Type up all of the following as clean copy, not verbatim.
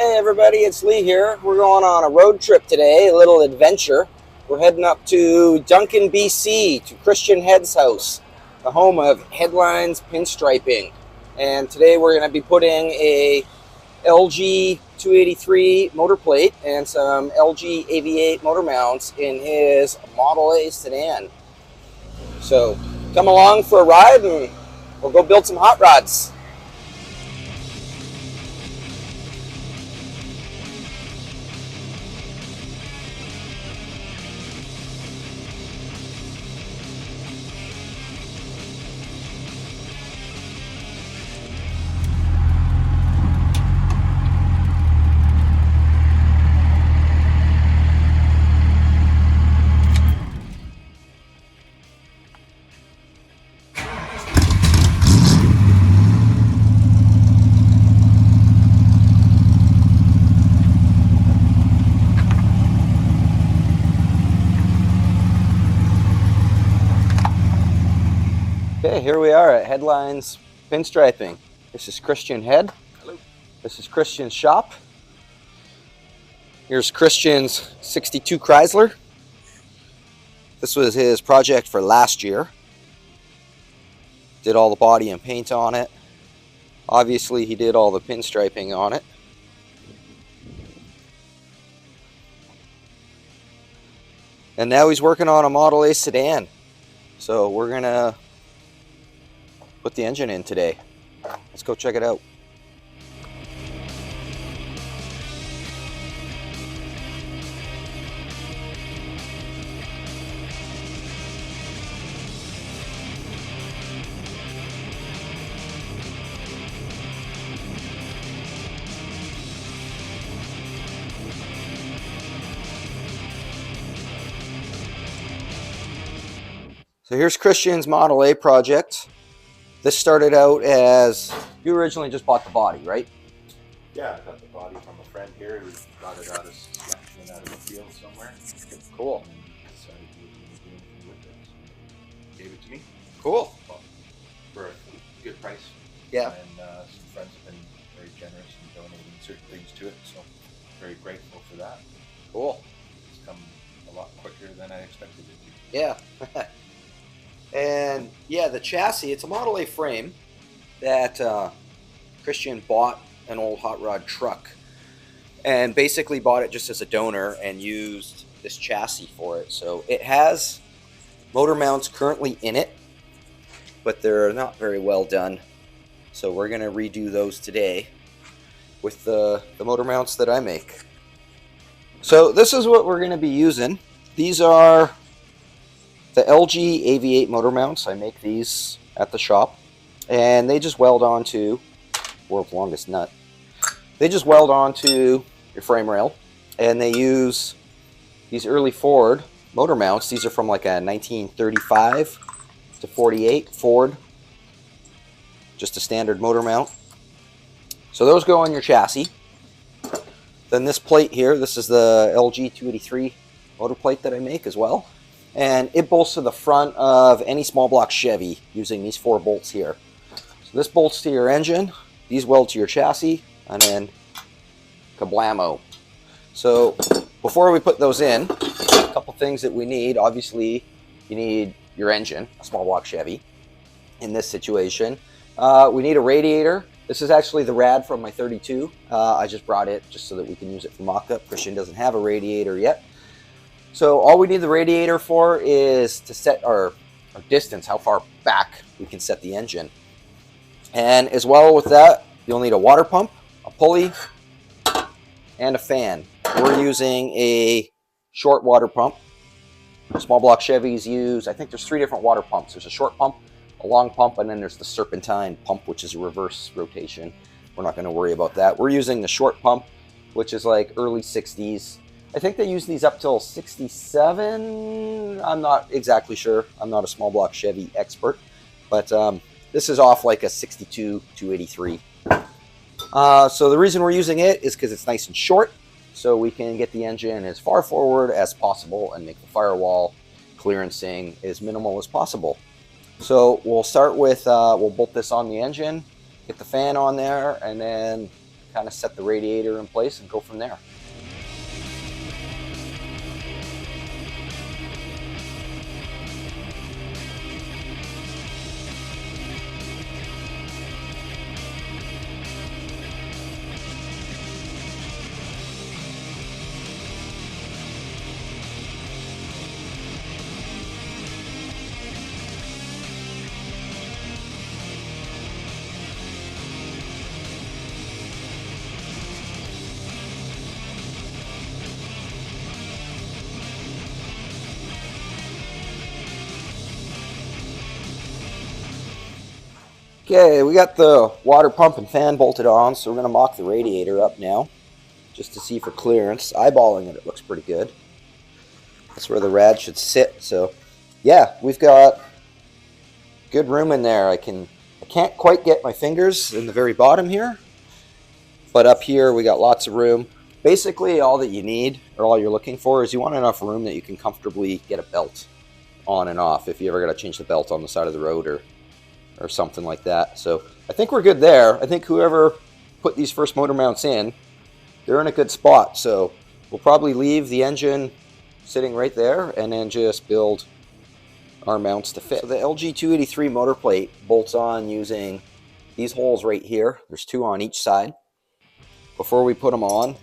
Hey everybody, it's Lee here. We're going on a road trip today, a little adventure. We're heading up to Duncan, BC, to Christian Head's house, the home of Headlines Pinstriping. And today we're going to be putting a LG-283 motor plate and some LG-AV8 motor mounts in his Model A sedan. So come along for a ride and we'll go build some hot rods. Okay, here we are at Headlines Pinstriping. This is Christian Head. Hello. This is Christian's shop. Here's Christian's 62 Chrysler. This was his project for last year. Did all the body and paint on it. Obviously, he did all the pinstriping on it. And now he's working on a Model A sedan. So we're gonna put the engine in today. Let's go check it out. So here's Christian's Model A project. This started out as, you originally just bought the body, right? Yeah, I got the body from a friend here who got it out of Saskatchewan, out of the field somewhere. Cool. And decided he was going to do anything with it. So gave it to me. Cool. For a good price. Yeah. And some friends have been very generous in donating certain things to it, so very grateful for that. Cool. It's come a lot quicker than I expected it to. Yeah. And yeah, the chassis, it's a Model A frame that Christian bought an old hot rod truck and basically bought it just as a donor and used this chassis for it. So it has motor mounts currently in it, but they're not very well done. So we're going to redo those today with the motor mounts that I make. So this is what we're going to be using. These are the LG-AV8 motor mounts. I make these at the shop, and they just weld onto, world's longest nut, they just weld onto your frame rail, and they use these early Ford motor mounts. These are from like a 1935 to 48 Ford, just a standard motor mount. So those go on your chassis. Then this plate here, this is the LG-283 motor plate that I make as well. And it bolts to the front of any small block Chevy using these 4 bolts here. So this bolts to your engine, these weld to your chassis, and then kablamo. So before we put those in, a couple things that we need. Obviously, you need your engine, a small block Chevy. In this situation, we need a radiator. This is actually the rad from my 32. I just brought it just so that we can use it for mock-up. Christian doesn't have a radiator yet. So all we need the radiator for is to set our distance, how far back we can set the engine. And as well with that, you'll need a water pump, a pulley, and a fan. We're using a short water pump. Small block Chevys use, I think there's 3 different water pumps. There's a short pump, a long pump, and then there's the serpentine pump, which is a reverse rotation. We're not going to worry about that. We're using the short pump, which is like early 60s. I think they use these up till 67. I'm not exactly sure. I'm not a small block Chevy expert, but this is off like a 62 283. So the reason we're using it is because it's nice and short, so we can get the engine as far forward as possible and make the firewall clearancing as minimal as possible. So we'll start with, we'll bolt this on the engine, get the fan on there, and then kind of set the radiator in place and go from there. Okay, we got the water pump and fan bolted on, so we're going to mock the radiator up now, just to see for clearance. Eyeballing it, it looks pretty good. That's where the rad should sit, so yeah, we've got good room in there. I can't quite get my fingers in the very bottom here, but up here we got lots of room. Basically, all that you need, or all you're looking for, is you want enough room that you can comfortably get a belt on and off if you ever got to change the belt on the side of the road or something like that. So I think we're good there. I think whoever put these first motor mounts in, they're in a good spot. So we'll probably leave the engine sitting right there and then just build our mounts to fit. So the LG-283 motor plate bolts on using these holes right here. There's 2 on each side. Before we put them on,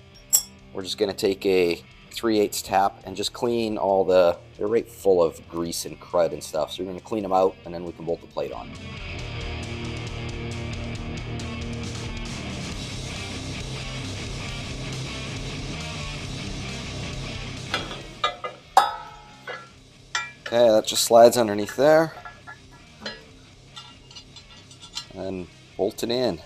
we're just going to take a 3/8 tap and just clean all they're right full of grease and crud and stuff. So we're going to clean them out and then we can bolt the plate on. Okay, that just slides underneath there and bolt it in.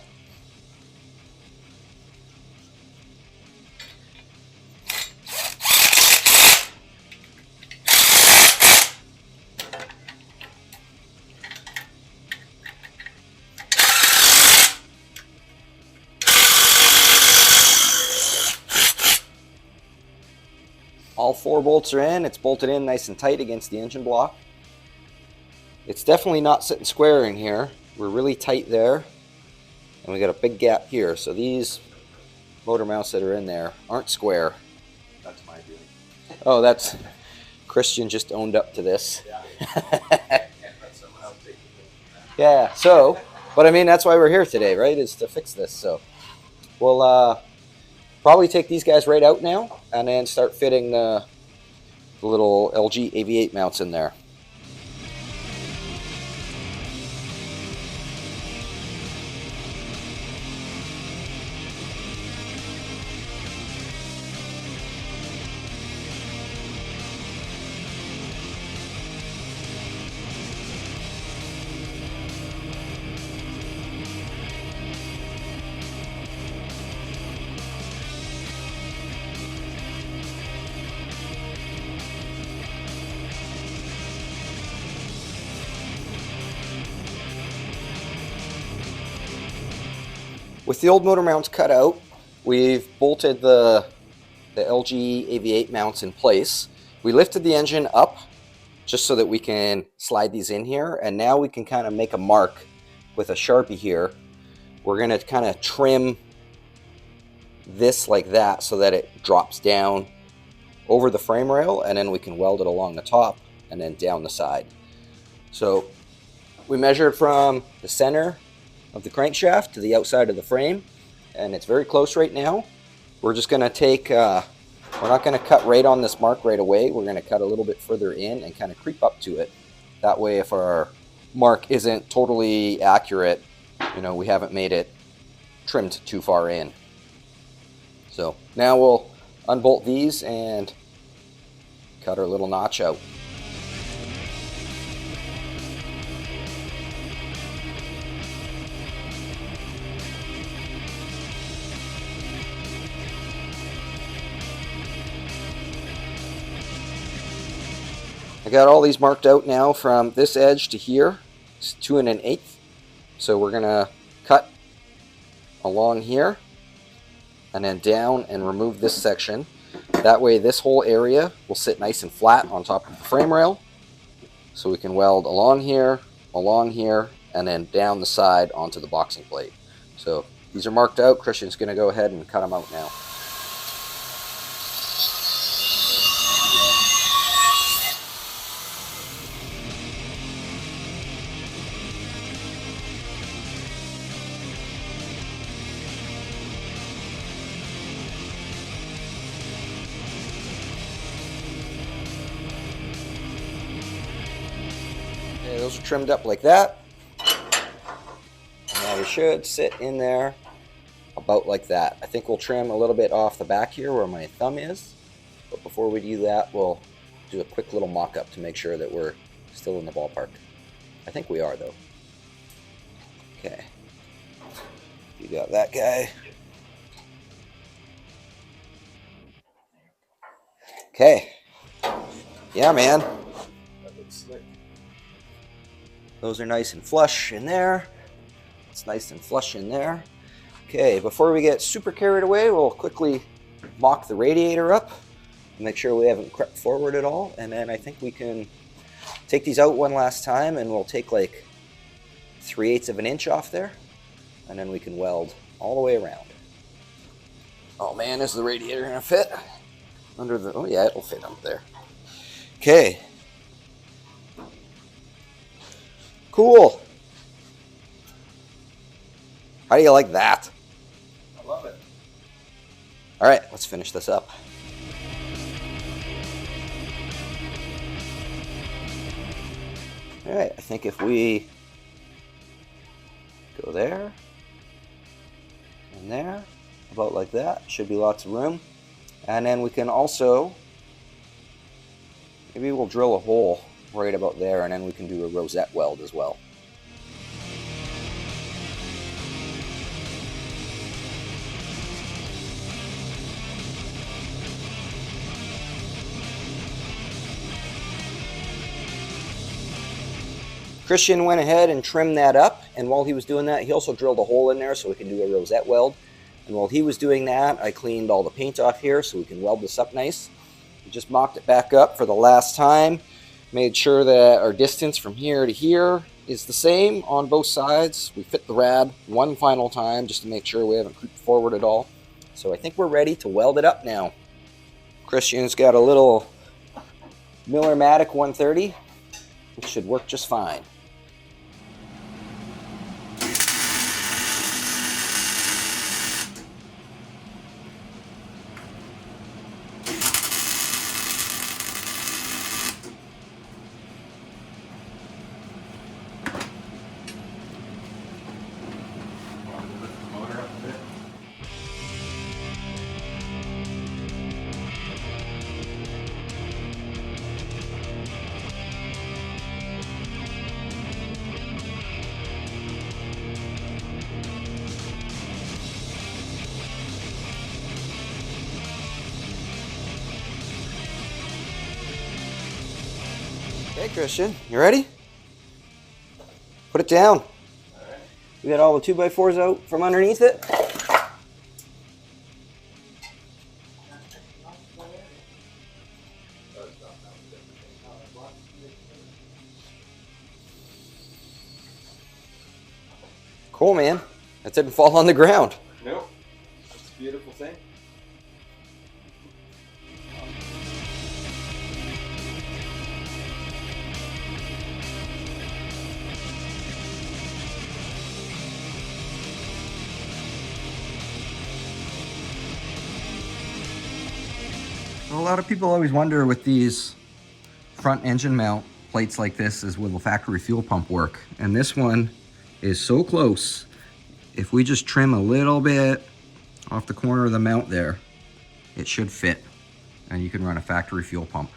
All 4 bolts are in. It's bolted in nice and tight against the engine block. It's definitely not sitting square in here. We're really tight there. And we got a big gap here. So these motor mounts that are in there aren't square. That's my doing. Oh, that's... Christian just owned up to this. Yeah. Can't let someone else take it. Yeah, so... But I mean, that's why we're here today, right? Is to fix this. So we'll... probably take these guys right out now and then start fitting the little LG-AV8 mounts in there. With the old motor mounts cut out, we've bolted the LG-AV8 mounts in place. We lifted the engine up just so that we can slide these in here, and now we can kind of make a mark with a Sharpie here. We're going to kind of trim this like that so that it drops down over the frame rail, and then we can weld it along the top and then down the side. So we measured from the center of the crankshaft to the outside of the frame, and it's very close right now. We're just going to take, we're not going to cut right on this mark right away. We're going to cut a little bit further in and kind of creep up to it. That way, if our mark isn't totally accurate, you know, we haven't made it trimmed too far in. So now we'll unbolt these and cut our little notch out. I got all these marked out now from this edge to here. It's 2 1/8. So we're going to cut along here and then down and remove this section. That way this whole area will sit nice and flat on top of the frame rail. So we can weld along here, and then down the side onto the boxing plate. So These are marked out. Christian's going to go ahead and cut them out now. Okay, those are trimmed up like that. And now they should sit in there about like that. I think we'll trim a little bit off the back here where my thumb is. But before we do that, we'll do a quick little mock-up to make sure that we're still in the ballpark. I think we are, though. Okay. You got that guy. Okay. Yeah, man. That looks slick. Those are nice and flush in there. It's nice and flush in there. Okay, before we get super carried away, we'll quickly mock the radiator up. Make sure we haven't crept forward at all. And then I think we can take these out one last time, and we'll take like 3/8 of an inch off there. And then we can weld all the way around. Oh man, is the radiator gonna fit? Under the, oh yeah, it'll fit up there. Okay. Cool. How do you like that? I love it. All right, let's finish this up. All right, I think if we go there and there, about like that, should be lots of room. And then we can also, maybe we'll drill a hole right about there, and then we can do a rosette weld as well. Christian went ahead and trimmed that up, and while he was doing that, he also drilled a hole in there so we can do a rosette weld. And while he was doing that, I cleaned all the paint off here so we can weld this up nice. We just mocked it back up for the last time, made sure that our distance from here to here is the same on both sides. We fit the rad one final time just to make sure we haven't creeped forward at all. So I think we're ready to weld it up now. Christian's got a little Miller-Matic 130, which should work just fine. Okay, Christian, you ready? Put it down. All right. We got all the 2x4s out from underneath it. Cool, man. That didn't fall on the ground. Nope. It's a beautiful thing. A lot of people always wonder with these front engine mount plates like this is will the factory fuel pump work? And this one is so close. If we just trim a little bit off the corner of the mount there, it should fit. And you can run a factory fuel pump.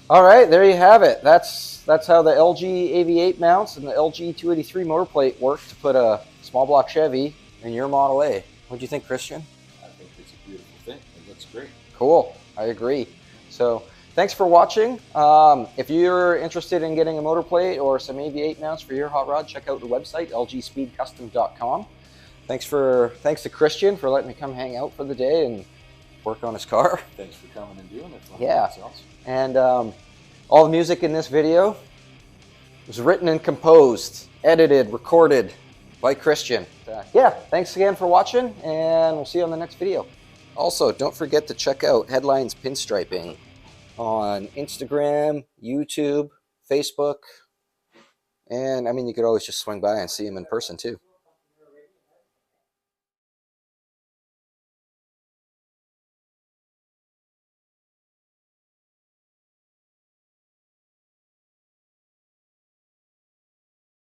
All right, there you have it. That's how the LG AV8 mounts and the LG-283 motor plate work to put a small block Chevy in your Model A. What do you think, Christian? I think it's a beautiful thing. It looks great. Cool, I agree. So thanks for watching. If you're interested in getting a motor plate or some AV8 mounts for your hot rod, check out the website, lgspeedcustom.com. Thanks to Christian for letting me come hang out for the day and work on his car. Thanks for coming and doing it. Yeah. That's awesome. And all the music in this video was written and composed, edited, recorded by Christian. Yeah, thanks again for watching, and we'll see you on the next video. Also, don't forget to check out Headlines Pinstriping on Instagram, YouTube, Facebook, and I mean, you could always just swing by and see him in person too.